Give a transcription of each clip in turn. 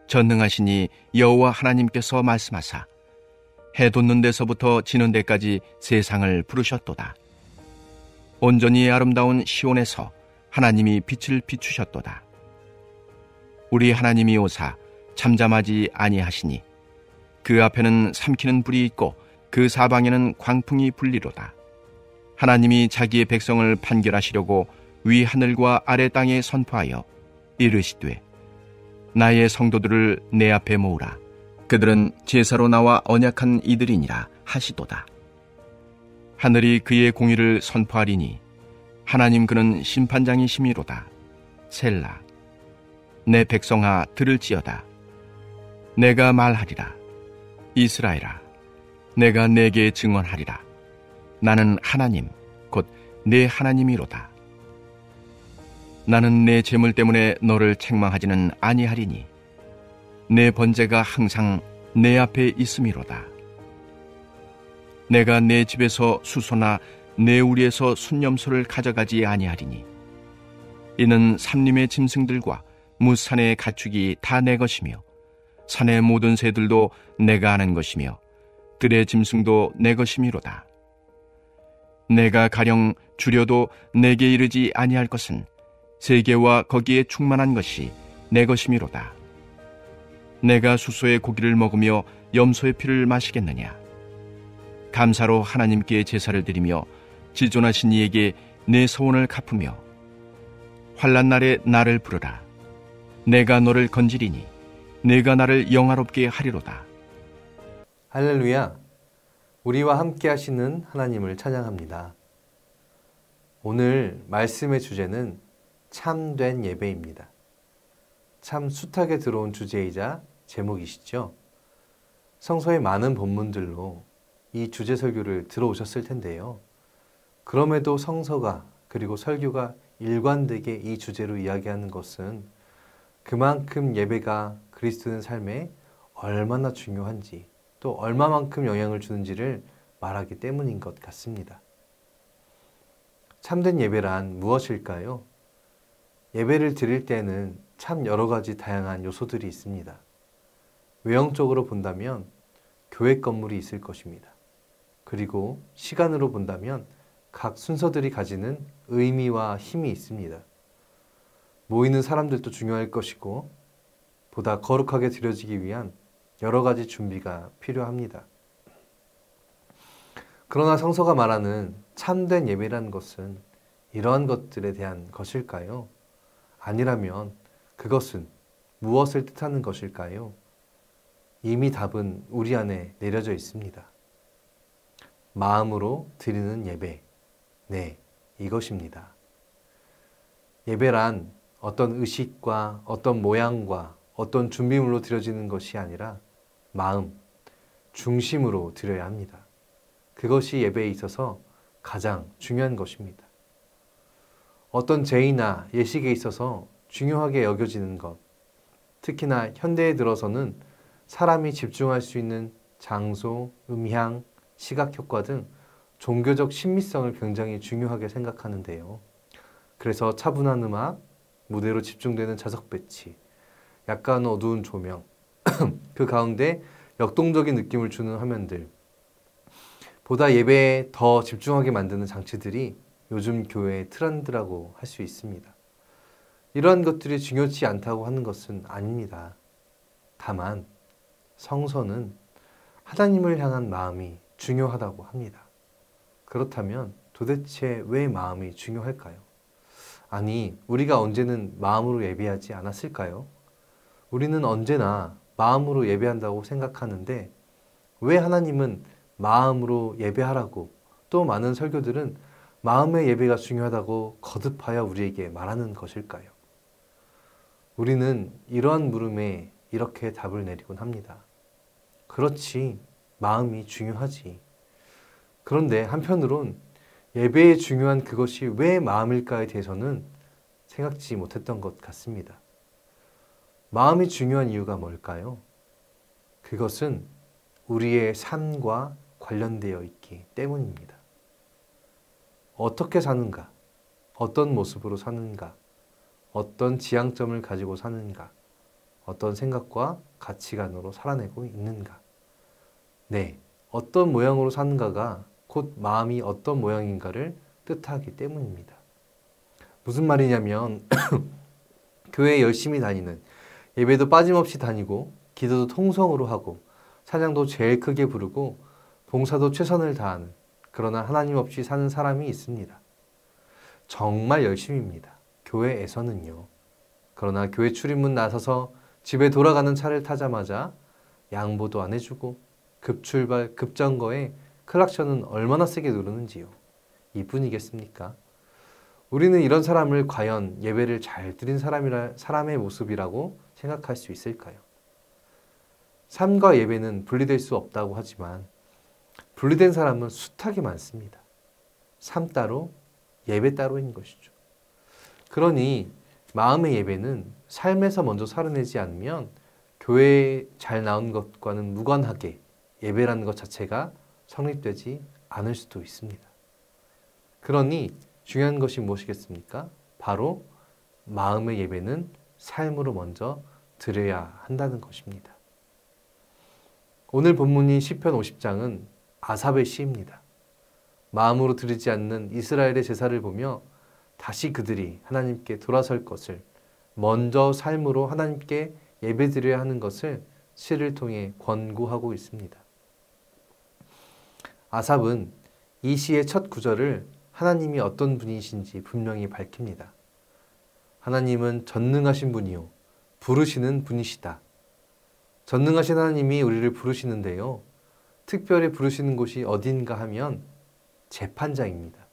전능하시니 여호와 하나님께서 말씀하사 해 돋는 데서부터 지는 데까지 세상을 부르셨도다. 온전히 아름다운 시온에서 하나님이 빛을 비추셨도다. 우리 하나님이 오사 잠잠하지 아니하시니 그 앞에는 삼키는 불이 있고 그 사방에는 광풍이 불리로다. 하나님이 자기의 백성을 판결하시려고 위 하늘과 아래 땅에 선포하여 이르시되 나의 성도들을 내 앞에 모으라. 그들은 제사로 나와 언약한 이들이니라 하시도다. 하늘이 그의 공의를 선포하리니 하나님 그는 심판장이심이로다. 셀라. 내 백성아 들을지어다. 내가 말하리라. 이스라엘아, 내가 내게 증언하리라. 나는 하나님 곧 내 하나님이로다. 나는 내 재물 때문에 너를 책망하지는 아니하리니 내 번제가 항상 내 앞에 있음이로다. 내가 내 집에서 수소나 내 우리에서 순념소를 가져가지 아니하리니 이는 산림의 짐승들과 무산의 가축이 다 내 것이며 산의 모든 새들도 내가 아는 것이며 들의 짐승도 내 것이미로다. 내가 가령 주려도 내게 이르지 아니할 것은 세계와 거기에 충만한 것이 내 것이미로다. 내가 수소의 고기를 먹으며 염소의 피를 마시겠느냐? 감사로 하나님께 제사를 드리며 지존하신 이에게 내 소원을 갚으며 환난 날에 나를 부르라. 내가 너를 건지리니 내가 나를 영화롭게 하리로다. 할렐루야! 우리와 함께 하시는 하나님을 찬양합니다. 오늘 말씀의 주제는 참된 예배입니다. 참 숱하게 들어온 주제이자 제목이시죠? 성서의 많은 본문들로 이 주제 설교를 들어오셨을 텐데요. 그럼에도 성서가 그리고 설교가 일관되게 이 주제로 이야기하는 것은 그만큼 예배가 그리스도인 삶에 얼마나 중요한지 또 얼마만큼 영향을 주는지를 말하기 때문인 것 같습니다. 참된 예배란 무엇일까요? 예배를 드릴 때는 참 여러 가지 다양한 요소들이 있습니다. 외형적으로 본다면 교회 건물이 있을 것입니다. 그리고 시간으로 본다면 각 순서들이 가지는 의미와 힘이 있습니다. 모이는 사람들도 중요할 것이고 보다 거룩하게 드려지기 위한 여러 가지 준비가 필요합니다. 그러나 성서가 말하는 참된 예배라는 것은 이러한 것들에 대한 것일까요? 아니라면 그것은 무엇을 뜻하는 것일까요? 이미 답은 우리 안에 내려져 있습니다. 마음으로 드리는 예배. 네, 이것입니다. 예배란 어떤 의식과 어떤 모양과 어떤 준비물로 드려지는 것이 아니라 마음, 중심으로 드려야 합니다. 그것이 예배에 있어서 가장 중요한 것입니다. 어떤 제의나 예식에 있어서 중요하게 여겨지는 것, 특히나 현대에 들어서는 사람이 집중할 수 있는 장소, 음향, 시각효과 등 종교적 신미성을 굉장히 중요하게 생각하는데요. 그래서 차분한 음악, 무대로 집중되는 좌석 배치, 약간 어두운 조명, 그 가운데 역동적인 느낌을 주는 화면들, 보다 예배에 더 집중하게 만드는 장치들이 요즘 교회의 트렌드라고 할 수 있습니다. 이러한 것들이 중요치 않다고 하는 것은 아닙니다. 다만 성서는 하나님을 향한 마음이 중요하다고 합니다. 그렇다면 도대체 왜 마음이 중요할까요? 아니, 우리가 언제는 마음으로 예배하지 않았을까요? 우리는 언제나 마음으로 예배한다고 생각하는데 왜 하나님은 마음으로 예배하라고 또 많은 설교들은 마음의 예배가 중요하다고 거듭하여 우리에게 말하는 것일까요? 우리는 이러한 물음에 이렇게 답을 내리곤 합니다. 그렇지, 마음이 중요하지. 그런데 한편으론 예배에 중요한 그것이 왜 마음일까에 대해서는 생각지 못했던 것 같습니다. 마음이 중요한 이유가 뭘까요? 그것은 우리의 삶과 관련되어 있기 때문입니다. 어떻게 사는가? 어떤 모습으로 사는가? 어떤 지향점을 가지고 사는가? 어떤 생각과 가치관으로 살아내고 있는가? 네, 어떤 모양으로 사는가가 곧 마음이 어떤 모양인가를 뜻하기 때문입니다. 무슨 말이냐면 교회에 열심히 다니는, 예배도 빠짐없이 다니고 기도도 통성으로 하고 찬양도 제일 크게 부르고 봉사도 최선을 다하는, 그러나 하나님 없이 사는 사람이 있습니다. 정말 열심입니다. 교회에서는요. 그러나 교회 출입문 나서서 집에 돌아가는 차를 타자마자 양보도 안 해주고 급출발, 급정거에 클락션은 얼마나 세게 누르는지요. 이뿐이겠습니까? 우리는 이런 사람을 과연 예배를 잘 드린 사람의 모습이라고 생각할 수 있을까요? 삶과 예배는 분리될 수 없다고 하지만 분리된 사람은 숱하게 많습니다. 삶 따로, 예배 따로인 것이죠. 그러니 마음의 예배는 삶에서 먼저 살아내지 않으면 교회에 잘 나온 것과는 무관하게 예배라는 것 자체가 성립되지 않을 수도 있습니다. 그러니 중요한 것이 무엇이겠습니까? 바로 마음의 예배는 삶으로 먼저 드려야 한다는 것입니다. 오늘 본문인 시편 50장은 아삽의 시입니다. 마음으로 드리지 않는 이스라엘의 제사를 보며 다시 그들이 하나님께 돌아설 것을, 먼저 삶으로 하나님께 예배드려야 하는 것을 시를 통해 권고하고 있습니다. 아삽은 이 시의 첫 구절을 하나님이 어떤 분이신지 분명히 밝힙니다. 하나님은 전능하신 분이요, 부르시는 분이시다. 전능하신 하나님이 우리를 부르시는데요. 특별히 부르시는 곳이 어딘가 하면 재판장입니다.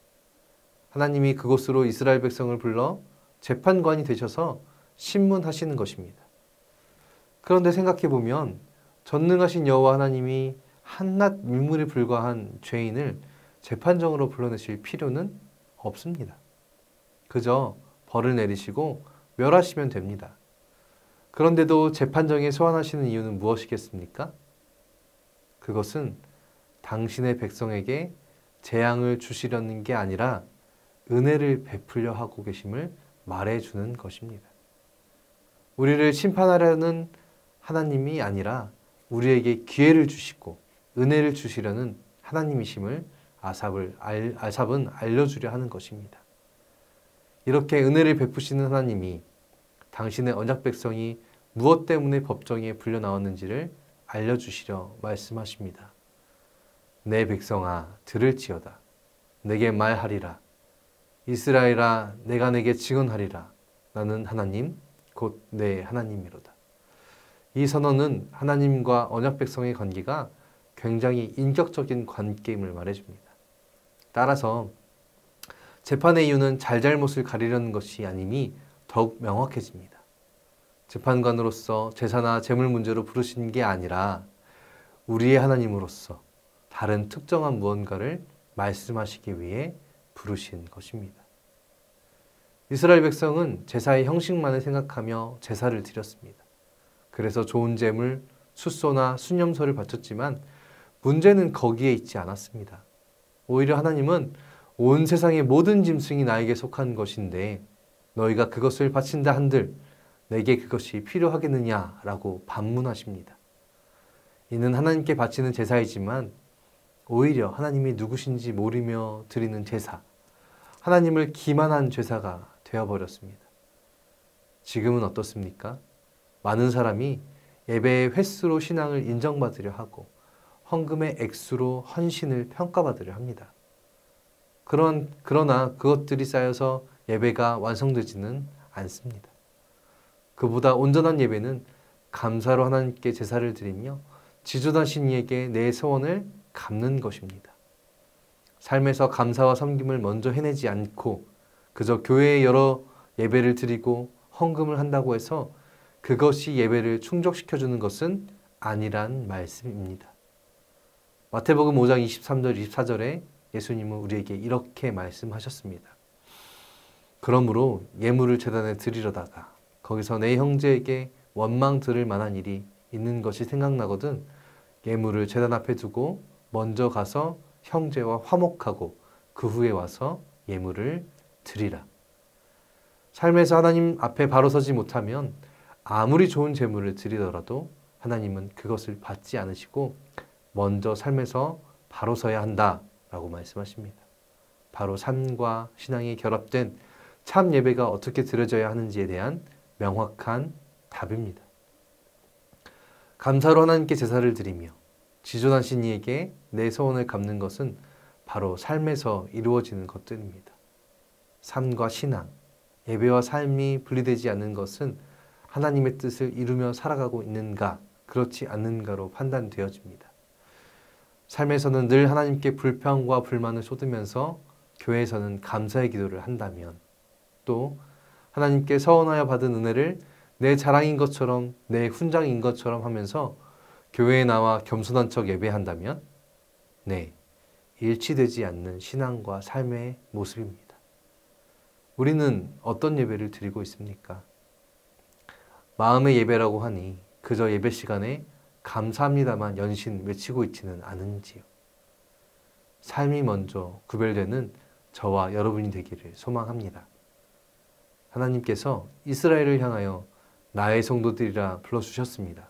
하나님이 그곳으로 이스라엘 백성을 불러 재판관이 되셔서 심문하시는 것입니다. 그런데 생각해보면 전능하신 여호와 하나님이 한낱 민물에 불과한 죄인을 재판정으로 불러내실 필요는 없습니다. 그저 벌을 내리시고 멸하시면 됩니다. 그런데도 재판정에 소환하시는 이유는 무엇이겠습니까? 그것은 당신의 백성에게 재앙을 주시려는 게 아니라 은혜를 베풀려 하고 계심을 말해주는 것입니다. 우리를 심판하려는 하나님이 아니라 우리에게 기회를 주시고 은혜를 주시려는 하나님이심을 아삽은 알려주려 하는 것입니다. 이렇게 은혜를 베푸시는 하나님이 당신의 언약 백성이 무엇 때문에 법정에 불려 나왔는지를 알려주시려 말씀하십니다. 내 백성아 들을지어다. 내게 말하리라. 이스라엘아 내가 내게 증언하리라. 나는 하나님 곧 내 하나님이로다. 이 선언은 하나님과 언약 백성의 관계가 굉장히 인격적인 관계임을 말해줍니다. 따라서 재판의 이유는 잘잘못을 가리려는 것이 아님이 더욱 명확해집니다. 재판관으로서 제사나 재물 문제로 부르신 게 아니라 우리의 하나님으로서 다른 특정한 무언가를 말씀하시기 위해 부르신 것입니다. 이스라엘 백성은 제사의 형식만을 생각하며 제사를 드렸습니다. 그래서 좋은 재물, 숫소나 순념소를 바쳤지만 문제는 거기에 있지 않았습니다. 오히려 하나님은 온 세상의 모든 짐승이 나에게 속한 것인데 너희가 그것을 바친다 한들 내게 그것이 필요하겠느냐라고 반문하십니다. 이는 하나님께 바치는 제사이지만 오히려 하나님이 누구신지 모르며 드리는 제사, 하나님을 기만한 제사가 되어버렸습니다. 지금은 어떻습니까? 많은 사람이 예배의 횟수로 신앙을 인정받으려 하고 헌금의 액수로 헌신을 평가받으려 합니다. 그러나 그것들이 쌓여서 예배가 완성되지는 않습니다. 그보다 온전한 예배는 감사로 하나님께 제사를 드리며 지존하신 이에게 내 소원을 갚는 것입니다. 삶에서 감사와 섬김을 먼저 해내지 않고 그저 교회에 여러 예배를 드리고 헌금을 한다고 해서 그것이 예배를 충족시켜주는 것은 아니란 말씀입니다. 마태복음 5장 23절 24절에 예수님은 우리에게 이렇게 말씀하셨습니다. 그러므로 예물을 제단에 드리려다가 거기서 내 형제에게 원망 들을 만한 일이 있는 것이 생각나거든 예물을 제단 앞에 두고 먼저 가서 형제와 화목하고 그 후에 와서 예물을 드리라. 삶에서 하나님 앞에 바로 서지 못하면 아무리 좋은 재물을 드리더라도 하나님은 그것을 받지 않으시고 먼저 삶에서 바로 서야 한다라고 말씀하십니다. 바로 삶과 신앙이 결합된 참 예배가 어떻게 드려져야 하는지에 대한 명확한 답입니다. 감사로 하나님께 제사를 드리며 지존하신 이에게 내 소원을 갚는 것은 바로 삶에서 이루어지는 것들입니다. 삶과 신앙, 예배와 삶이 분리되지 않는 것은 하나님의 뜻을 이루며 살아가고 있는가, 그렇지 않는가로 판단되어집니다. 삶에서는 늘 하나님께 불평과 불만을 쏟으면서 교회에서는 감사의 기도를 한다면, 또 하나님께 서원하여 받은 은혜를 내 자랑인 것처럼, 내 훈장인 것처럼 하면서 교회에 나와 겸손한 척 예배한다면, 네, 일치되지 않는 신앙과 삶의 모습입니다. 우리는 어떤 예배를 드리고 있습니까? 마음의 예배라고 하니 그저 예배 시간에 감사합니다만 연신 외치고 있지는 않은지요. 삶이 먼저 구별되는 저와 여러분이 되기를 소망합니다. 하나님께서 이스라엘을 향하여 나의 성도들이라 불러주셨습니다.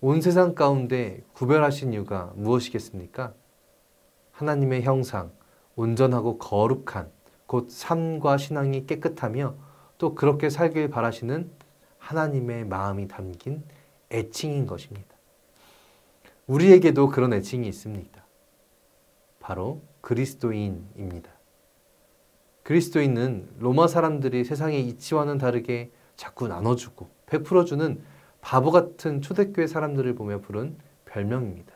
온 세상 가운데 구별하신 이유가 무엇이겠습니까? 하나님의 형상, 온전하고 거룩한 곧 삶과 신앙이 깨끗하며 또 그렇게 살길 바라시는 하나님의 마음이 담긴 애칭인 것입니다. 우리에게도 그런 애칭이 있습니다. 바로 그리스도인입니다. 그리스도인은 로마 사람들이 세상의 이치와는 다르게 자꾸 나눠주고 베풀어주는 바보 같은 초대교회 사람들을 보며 부른 별명입니다.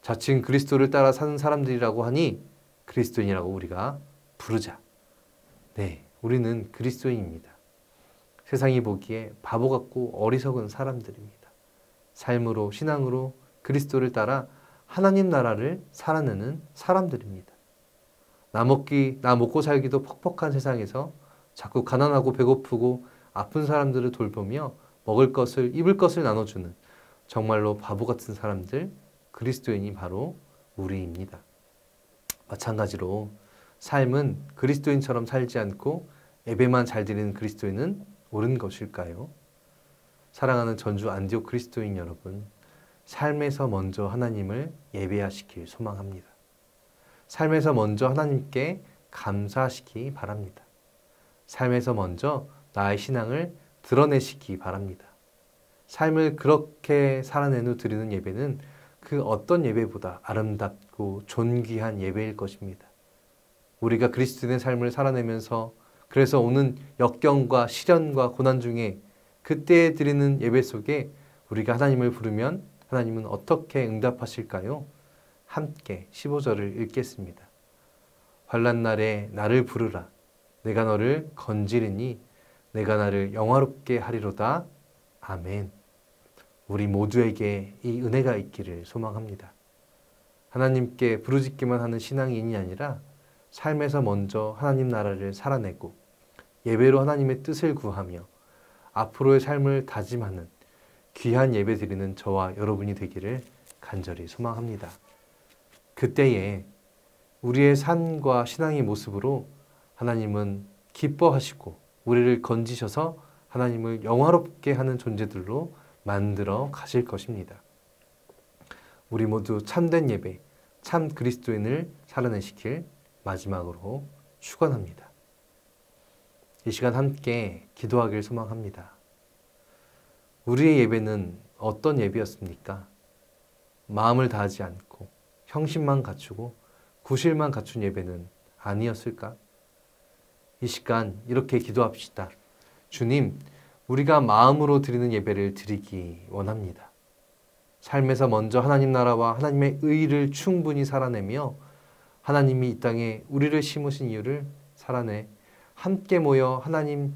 자칭 그리스도를 따라 사는 사람들이라고 하니 그리스도인이라고 우리가 부르자. 네, 우리는 그리스도인입니다. 세상이 보기에 바보 같고 어리석은 사람들입니다. 삶으로, 신앙으로 그리스도를 따라 하나님 나라를 살아내는 사람들입니다. 나 먹고 살기도 퍽퍽한 세상에서 자꾸 가난하고 배고프고 아픈 사람들을 돌보며 먹을 것을, 입을 것을 나눠주는 정말로 바보 같은 사람들, 그리스도인이 바로 우리입니다. 마찬가지로 삶은 그리스도인처럼 살지 않고 예배만 잘 드리는 그리스도인은 옳은 것일까요? 사랑하는 전주 안디옥 그리스도인 여러분, 삶에서 먼저 하나님을 예배하시길 소망합니다. 삶에서 먼저 하나님께 감사하시기 바랍니다. 삶에서 먼저 나의 신앙을 드러내시기 바랍니다. 삶을 그렇게 살아낸 후 드리는 예배는 그 어떤 예배보다 아름답고 존귀한 예배일 것입니다. 우리가 그리스도인의 삶을 살아내면서 그래서 오는 역경과 시련과 고난 중에 그때 드리는 예배 속에 우리가 하나님을 부르면 하나님은 어떻게 응답하실까요? 함께 15절을 읽겠습니다. 환난 날에 나를 부르라. 내가 너를 건지리니 내가 나를 영화롭게 하리로다. 아멘. 우리 모두에게 이 은혜가 있기를 소망합니다. 하나님께 부르짖기만 하는 신앙인이 아니라 삶에서 먼저 하나님 나라를 살아내고 예배로 하나님의 뜻을 구하며 앞으로의 삶을 다짐하는 귀한 예배 드리는 저와 여러분이 되기를 간절히 소망합니다. 그때에 우리의 삶과 신앙의 모습으로 하나님은 기뻐하시고 우리를 건지셔서 하나님을 영화롭게 하는 존재들로 만들어 가실 것입니다. 우리 모두 참된 예배, 참 그리스도인을 살아내시길 마지막으로 축원합니다. 이 시간 함께 기도하길 소망합니다. 우리의 예배는 어떤 예배였습니까? 마음을 다하지 않고 형식만 갖추고 구실만 갖춘 예배는 아니었을까? 이 시간 이렇게 기도합시다. 주님, 우리가 마음으로 드리는 예배를 드리기 원합니다. 삶에서 먼저 하나님 나라와 하나님의 의를 충분히 살아내며 하나님이 이 땅에 우리를 심으신 이유를 살아내 함께 모여 하나님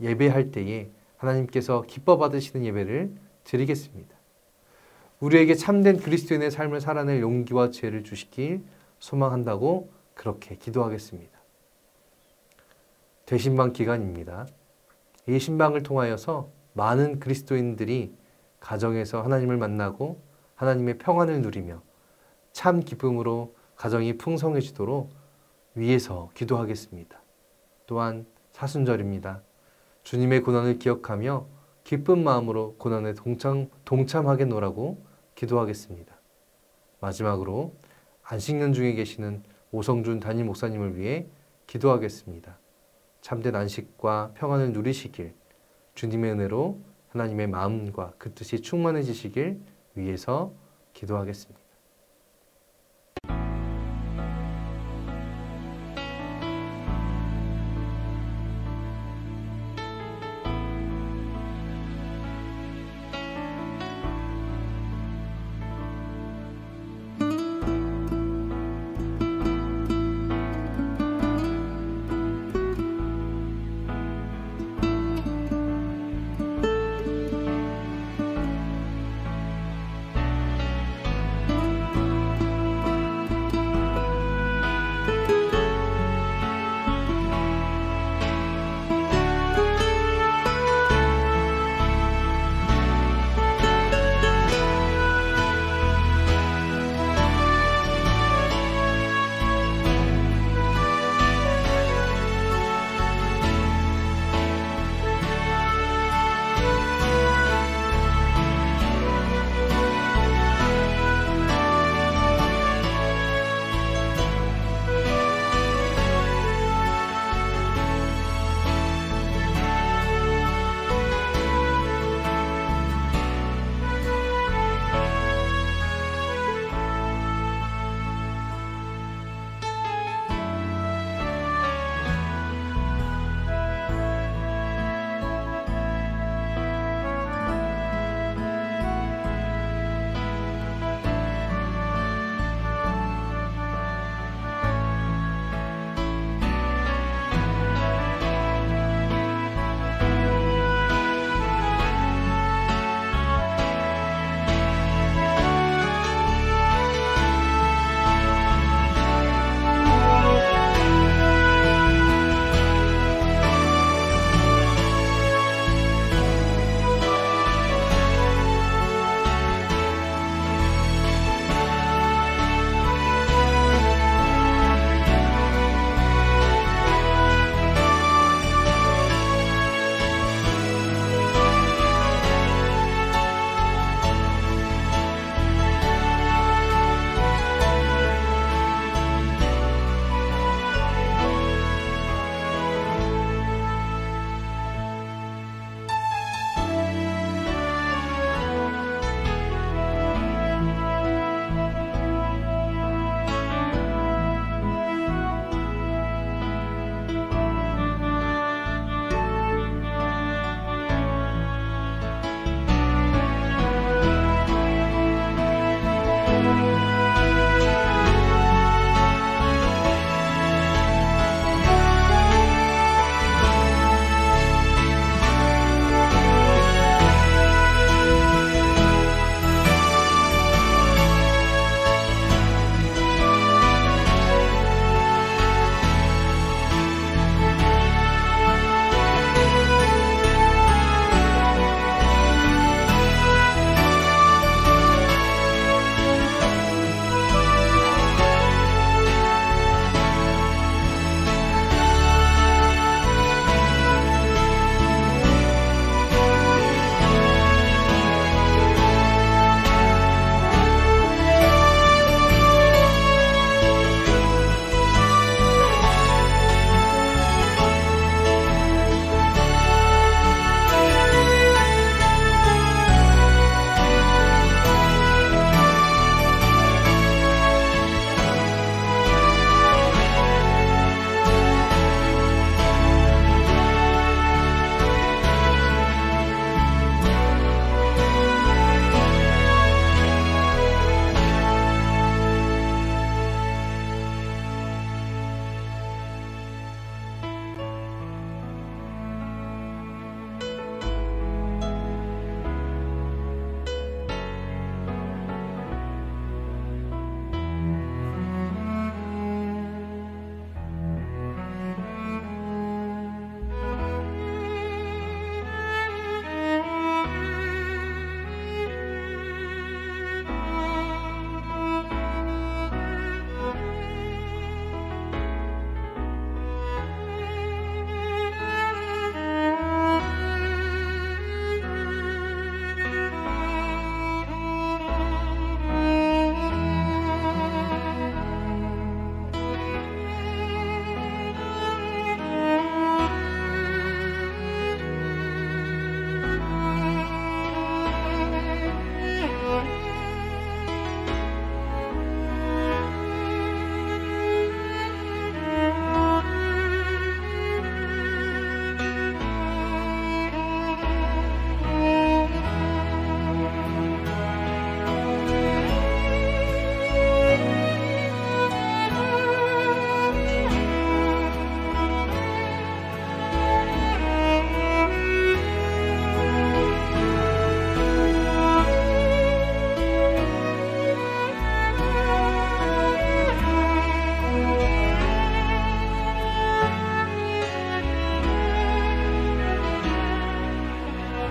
예배할 때에 하나님께서 기뻐 받으시는 예배를 드리겠습니다. 우리에게 참된 그리스도인의 삶을 살아낼 용기와 지혜를 주시길 소망한다고 그렇게 기도하겠습니다. 대신방 기간입니다. 이 신방을 통하여서 많은 그리스도인들이 가정에서 하나님을 만나고 하나님의 평안을 누리며 참 기쁨으로 가정이 풍성해지도록 위에서 기도하겠습니다. 또한 사순절입니다. 주님의 고난을 기억하며 기쁜 마음으로 고난에 동참하겠노라고 기도하겠습니다. 마지막으로 안식년 중에 계시는 오성준 담임 목사님을 위해 기도하겠습니다. 참된 안식과 평안을 누리시길, 주님의 은혜로 하나님의 마음과 그 뜻이 충만해지시길 위해서 기도하겠습니다.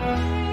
아멘.